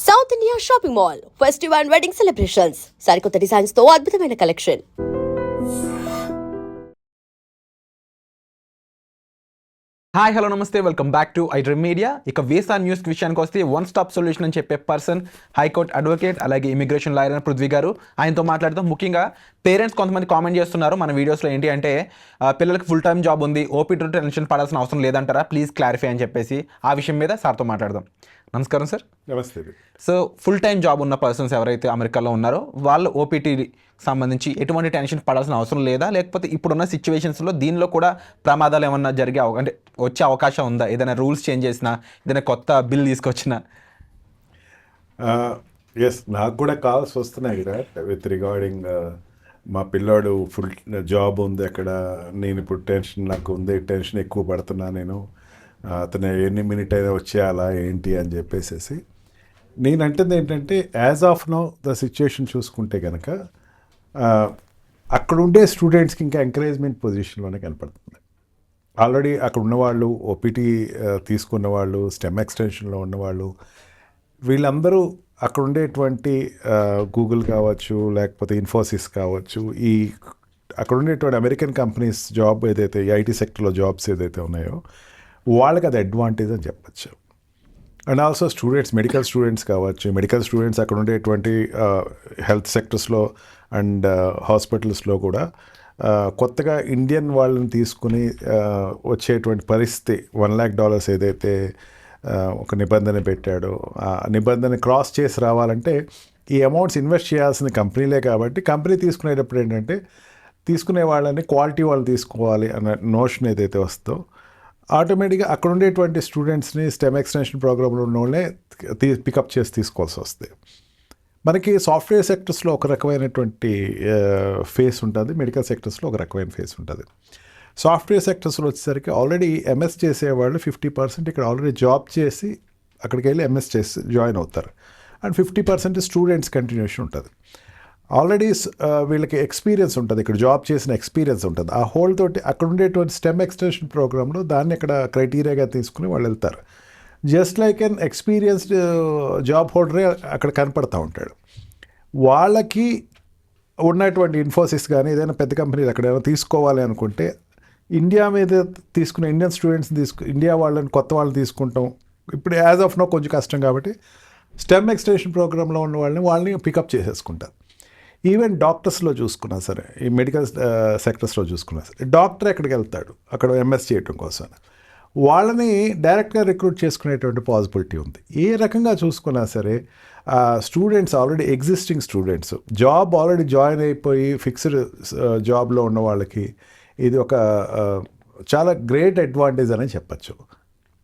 South India shopping mall festive and wedding celebrations సరికొత్త designs తో అద్భుతమైన కలెక్షన్. హాయ్ హలో నమస్తే, welcome back to I dream media. ఇక visa news విషయానికి వస్తే వన్ స్టాప్ సొల్యూషన్ అని చెప్పే పర్సన్ హైకోర్టు అడ్వకేట్ అలాగే ఇమిగ్రేషన్ లాయర్ అయిన పృథ్వీ గారు. ఆయనతో మాట్లాడతాం. ముఖ్యంగా పేరెంట్స్ కొంతమంది కామెంట్ చేస్తున్నారు మన వీడియోస్లో, ఏంటి అంటే పిల్లలకి ఫుల్ టైం జాబ్ ఉంది, ఓపీటీ టెన్షన్ పడాల్సిన అవసరం లేదంటారా, ప్లీజ్ క్లారిఫై అని చెప్పేసి ఆ విషయం మీద సార్తో మాట్లాడదాం. నమస్కారం సార్. నమస్తే. సో ఫుల్ టైం జాబ్ ఉన్న పర్సన్స్ ఎవరైతే అమెరికాలో ఉన్నారో వాళ్ళు ఓపీటీ సంబంధించి ఎటువంటి టెన్షన్ పడాల్సిన అవసరం లేదా, లేకపోతే ఇప్పుడున్న సిచ్యువేషన్స్లో దీనిలో కూడా ప్రమాదాలు ఏమన్నా జరిగే అంటే వచ్చే అవకాశం ఉందా? ఏదైనా రూల్స్ చేంజ్ చేసినా, ఏదైనా కొత్త బిల్ తీసుకొచ్చినా? ఎస్, నాకు కూడా కాల్స్ వస్తున్నాయి విత్ రిగార్డింగ్ మా పిల్లాడు ఫుల్ జాబ్ ఉంది అక్కడ, నేను ఇప్పుడు టెన్షన్ నాకు ఉంది, టెన్షన్ ఎక్కువ పడుతున్నా నేను, అతను ఎన్ని మినిట్ అయినా వచ్చేయాలా ఏంటి అని చెప్పేసి. నేను అంటుంది ఏంటంటే as of know the situation చూసుకుంటే కనుక అక్కడ ఉండే స్టూడెంట్స్కి ఇంకా ఎంకరేజ్మెంట్ పొజిషన్లోనే కనపడుతుంది. ఆల్రెడీ అక్కడ ఉన్నవాళ్ళు, ఓపీటీ తీసుకున్న వాళ్ళు, స్టెమ్ ఎక్స్టెన్షన్లో ఉన్నవాళ్ళు, వీళ్ళందరూ అక్కడ ఉండేటువంటి గూగుల్ కావచ్చు, లేకపోతే ఇన్ఫోసిస్ కావచ్చు, ఈ అక్కడ ఉండేటువంటి అమెరికన్ కంపెనీస్ జాబ్ ఏదైతే ఐటీ సెక్టర్లో జాబ్స్ ఏదైతే ఉన్నాయో వాళ్ళకి అది అడ్వాంటేజ్ అని చెప్పచ్చు. And also students, medical students కావచ్చు, మెడికల్ స్టూడెంట్స్ అక్కడ ఉండేటువంటి హెల్త్ సెక్టర్స్లో అండ్ హాస్పిటల్స్లో కూడా కొత్తగా ఇండియన్ వాళ్ళని తీసుకుని వచ్చేటువంటి పరిస్థితి $1,00,000 ఏదైతే ఒక నిబంధన పెట్టాడో, ఆ నిబంధన క్రాస్ చేసి రావాలంటే ఈ అమౌంట్స్ ఇన్వెస్ట్ చేయాల్సిన కంపెనీలే. కాబట్టి కంపెనీ తీసుకునేటప్పుడు ఏంటంటే తీసుకునే వాళ్ళని క్వాలిటీ వాళ్ళు తీసుకోవాలి అన్న నోషన్ ఏదైతే వస్తుందో ఆటోమేటిక్గా అక్కడ ఉండేటువంటి స్టూడెంట్స్ని స్టెమ్ ఎక్స్టెన్షన్ ప్రోగ్రాంలో ఉన్న వాళ్ళే పికప్ చేసి తీసుకోవాల్సి వస్తుంది. మనకి సాఫ్ట్వేర్ సెక్టర్స్లో ఒక రకమైనటువంటి ఫేస్ ఉంటుంది, మెడికల్ సెక్టర్స్లో ఒక రకమైన ఫేస్ ఉంటుంది. సాఫ్ట్వేర్ సెక్టర్స్లో వచ్చేసరికి ఆల్రెడీ ఎంఎస్ చేసేవాళ్ళు 50% ఇక్కడ ఆల్రెడీ జాబ్ చేసి అక్కడికి వెళ్ళి ఎంఎస్ చేసి జాయిన్ అవుతారు. అండ్ 50% స్టూడెంట్స్ కంటిన్యూషన్ ఉంటుంది. ఆల్రెడీ వీళ్ళకి ఎక్స్పీరియన్స్ ఉంటుంది, ఇక్కడ జాబ్ చేసిన ఎక్స్పీరియన్స్ ఉంటుంది. ఆ హోల్ తోటి అక్కడ ఉండేటువంటి స్టెమ్ ఎక్స్టెన్షన్ ప్రోగ్రాంలో దాన్ని ఇక్కడ క్రైటీరియాగా తీసుకుని వాళ్ళు వెళ్తారు. Just like an experienced job హోల్డరే అక్కడ కనపడతా ఉంటాడు. వాళ్ళకి ఉన్నటువంటి ఇన్ఫోసిస్ కానీ ఏదైనా పెద్ద కంపెనీలు అక్కడ ఏమైనా తీసుకోవాలి అనుకుంటే ఇండియా మీద తీసుకునే ఇండియన్ స్టూడెంట్స్ని ఇండియా వాళ్ళని కొత్త వాళ్ళని తీసుకుంటాం ఇప్పుడు యాజ్ ఆఫ్ నో కొంచెం కష్టం. కాబట్టి స్టెమ్ ఎక్స్టెన్షన్ ప్రోగ్రాంలో ఉన్న వాళ్ళని పికప్ చేసేసుకుంటారు. ఈవెన్ డాక్టర్స్లో చూసుకున్నా సరే, ఈ మెడికల్ సెక్టర్స్లో చూసుకున్నా సరే, డాక్టర్ ఎక్కడికి వెళ్తాడు అక్కడ ఎంఎస్ చేయటం కోసం, వాళ్ళని డైరెక్ట్గా రిక్రూట్ చేసుకునేటువంటి పాసిబిలిటీ ఉంది. ఏ రకంగా చూసుకున్నా సరే students already existing students job already join అయిపోయి ఫిక్స్డ్ జాబ్లో ఉన్న వాళ్ళకి ఇది ఒక చాలా గ్రేట్ అడ్వాంటేజ్ అని చెప్పచ్చు.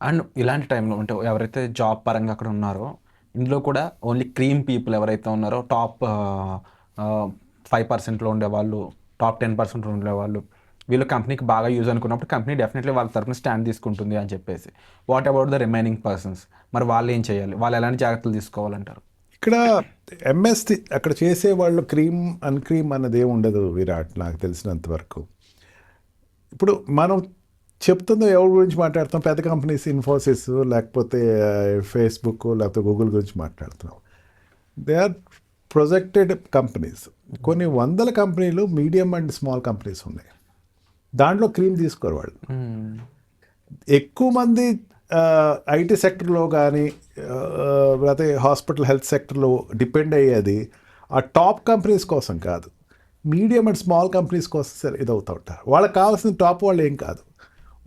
అండ్ ఇలాంటి టైంలో అంటే ఎవరైతే జాబ్ పరంగా అక్కడ ఉన్నారో ఇందులో కూడా ఓన్లీ క్రీమ్ పీపుల్ ఎవరైతే ఉన్నారో, టాప్ 5%లో ఉండేవాళ్ళు, టాప్ 10% ఉండేవాళ్ళు, వీళ్ళు కంపెనీకి బాగా యూజ్ అనుకున్నప్పుడు కంపెనీ డెఫినెట్లీ వాళ్ళ తరఫున స్టాండ్ తీసుకుంటుంది అని చెప్పేసి. What about the remaining persons? మరి వాళ్ళు ఏం చేయాలి? వాళ్ళు ఎలాంటి జాగ్రత్తలు తీసుకోవాలంటారు? ఇక్కడ ఎంఎస్ అక్కడ చేసేవాళ్ళు క్రీమ్ అన్ క్రీమ్ అన్నది ఏమి ఉండదు విరాట్, నాకు తెలిసినంత వరకు. ఇప్పుడు మనం చెప్తుందో ఎవరి గురించి మాట్లాడుతాం? పెద్ద కంపెనీస్, ఇన్ఫోసిస్ లేకపోతే ఫేస్బుక్ లేకపోతే గూగుల్ గురించి మాట్లాడుతున్నాం. They are projected companies. కొన్ని వందల కంపెనీలు మీడియం అండ్ స్మాల్ కంపెనీస్ ఉన్నాయి, దాంట్లో క్రీమ్ తీసుకోరు వాళ్ళు. ఎక్కువ మంది ఐటీ సెక్టర్లో కానీ లేకపోతే హాస్పిటల్ హెల్త్ సెక్టర్లో డిపెండ్ అయ్యేది ఆ టాప్ కంపెనీస్ కోసం కాదు, మీడియం అండ్ స్మాల్ కంపెనీస్ కోసం సరే ఇదవుతూ ఉంటారు. వాళ్ళకి కావాల్సిన టాప్ వాళ్ళు ఏం కాదు,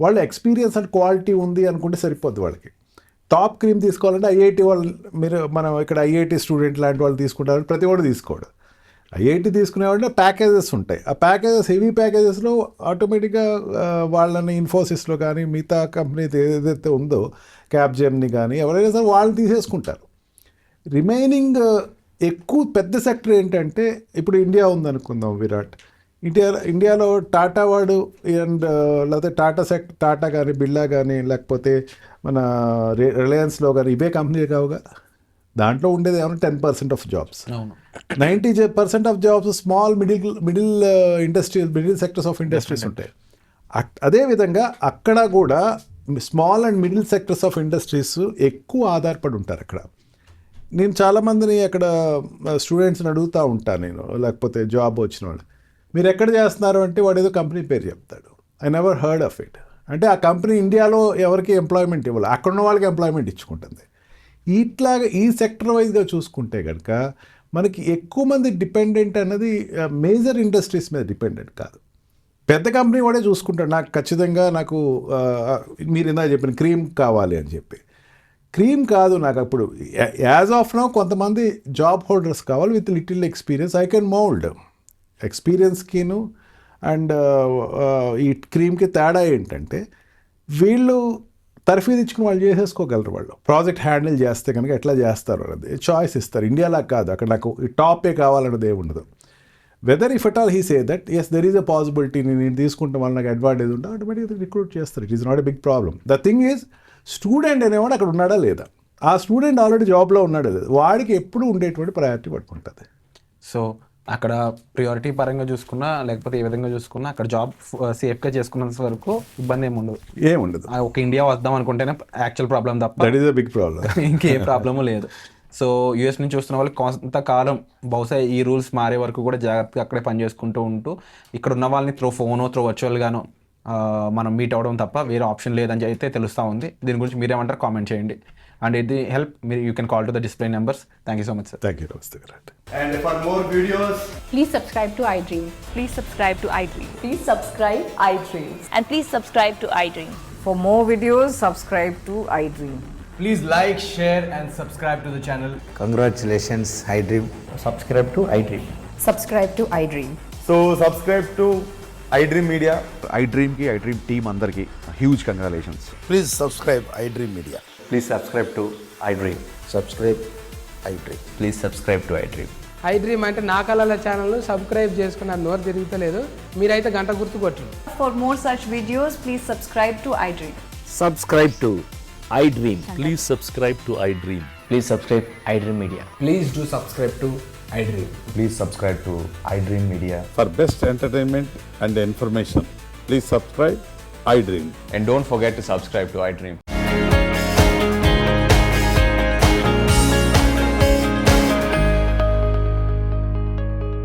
వాళ్ళు ఎక్స్పీరియన్స్ అండ్ క్వాలిటీ ఉంది అనుకుంటే సరిపోద్ది. వాళ్ళకి టాప్ క్రీమ్ తీసుకోవాలంటే ఐఐటి వాళ్ళు, మనం ఇక్కడ ఐఐటి స్టూడెంట్ లాంటి వాళ్ళు తీసుకుంటారు, ప్రతి వాడు తీసుకోడు. ఐఐటి తీసుకునేవాళ్ళు ప్యాకేజెస్ ఉంటాయి, ఆ ప్యాకేజెస్ హెవీ ప్యాకేజెస్లో ఆటోమేటిక్గా వాళ్ళని ఇన్ఫోసిస్లో కానీ మిగతా కంపెనీ ఏదైతే ఉందో క్యాప్జెమ్ని కానీ ఎవరైనా సరే వాళ్ళు తీసేసుకుంటారు. రిమైనింగ్ ఎక్కువ పెద్ద సెక్టర్ ఏంటంటే ఇప్పుడు ఇండియా ఉందనుకుందాం విరాట్, ఇండియాలో టాటా వాడు అండ్ లేకపోతే టాటా కానీ బిర్లా కానీ లేకపోతే మన రిలయన్స్లో కానీ ఇవే కంపెనీలు కావుగా. దాంట్లో ఉండేది ఏమన్నా 10% of jobs, 90% of jobs small middle industrial middle sectors of industries ఉంటాయి. అదేవిధంగా అక్కడ కూడా small and middle sectors of industries ఎక్కువ ఆధారపడి ఉంటారు. అక్కడ నేను చాలామందిని అక్కడ స్టూడెంట్స్ని అడుగుతూ ఉంటాను నేను, లేకపోతే జాబ్ వచ్చిన వాళ్ళు, మీరు ఎక్కడ చేస్తున్నారు అంటే వాడు ఏదో కంపెనీ పేరు చెప్తాడు. I never heard of it. అంటే ఆ కంపెనీ ఇండియాలో ఎవరికి ఎంప్లాయ్మెంట్ ఇవ్వాలి, అక్కడ ఉన్న వాళ్ళకి ఎంప్లాయ్మెంట్ ఇచ్చుకుంటుంది. ఇట్లాగా ఈ సెక్టర్ వైజ్గా చూసుకుంటే కనుక మనకి ఎక్కువ మంది డిపెండెంట్ అన్నది మేజర్ ఇండస్ట్రీస్ మీద డిపెండెంట్ కాదు. పెద్ద కంపెనీ వాడే చూసుకుంటాడు, నాకు ఖచ్చితంగా నాకు మీరు ఇందాక చెప్పిన క్రీమ్ కావాలి అని చెప్పి. క్రీమ్ కాదు నాకు అప్పుడు, యాజ్ ఆఫ్ నౌ కొంతమంది జాబ్ హోల్డర్స్ కావాలి with little experience. I can mould ఎక్స్పీరియన్స్కిను అండ్ ఈ క్రీమ్కి తేడా ఏంటంటే వీళ్ళు తర్ఫీదు ఇచ్చుకుని వాళ్ళు చేసేసుకోగలరు. వాళ్ళు ప్రాజెక్ట్ హ్యాండిల్ చేస్తే కనుక ఎట్లా చేస్తారు అన్నది చాయిస్ ఇస్తారు. ఇండియాలా కాదు, అక్కడ నాకు ఈ టాపే కావాలన్నది ఏమి ఉండదు. Whether if at all he say that as there is a possibility, నేను తీసుకుంటే వాళ్ళు నాకు అడ్వాంటేజ్ ఉంటే ఆటోమేటిక్గా రిక్రూట్ చేస్తారు. It is not a big problem. The thing is student అనేవాడు అక్కడ ఉన్నాడా లేదా, ఆ స్టూడెంట్ ఆల్రెడీ జాబ్లో ఉన్నాడా లేదా, వాడికి ఎప్పుడు ఉండేటువంటి ప్రయారిటీ పట్టుకుంటుంది. సో అక్కడ ప్రియారిటీ పరంగా చూసుకున్నా లేకపోతే ఏ విధంగా చూసుకున్నా అక్కడ జాబ్ సేఫ్గా చేసుకున్నంత వరకు ఇబ్బంది ఏముండదు. ఒక ఇండియా వద్దాం అనుకుంటేనే యాక్చువల్ ప్రాబ్లం తప్ప that is a big problem. ఇంకే ప్రాబ్లము లేదు. సో యూఎస్ నుంచి చూస్తున్న వాళ్ళు కొంతకాలం బహుశా ఈ రూల్స్ మారే వరకు కూడా జాగ్రత్తగా అక్కడే పని చేసుకుంటూ ఉంటూ ఇక్కడ ఉన్న వాళ్ళని త్రూ వర్చువల్గానో మనం మీట్ అవ్వడం తప్ప వేరే ఆప్షన్ లేదని అయితే తెలుస్తూ ఉంది. దీని గురించి మీరేమంటారు కామెంట్ చేయండి. అండ్ ఇది హెల్ప్ మీరు you can call to the display numbers. Thank you so much sir. Thank you. నమస్తే. And for more videos, Please subscribe to iDream. Please subscribe to iDream. Please subscribe iDream. And please subscribe to iDream. For more videos, subscribe to iDream. please like, share and subscribe to the channel. Congratulations, iDream. Subscribe to iDream. Subscribe to iDream. So subscribe to iDream Media. iDream ki iDream team andarki huge congratulations. Please subscribe iDream Media. Please subscribe to iDream. Subscribe iDream. Please subscribe to iDream. iDream అంటే నా కళల channel subscribe చేసుకున్న నోరు తిరుగుతలేదు, మీరైతే గంట గుర్తు కొట్టండి. For more such videos, please subscribe to iDream. Subscribe to iDream. Please subscribe to iDream. Please subscribe iDream Media. Please do subscribe to iDream. Please subscribe to iDream Media. For best entertainment and information, please subscribe iDream. And don't forget to subscribe to iDream.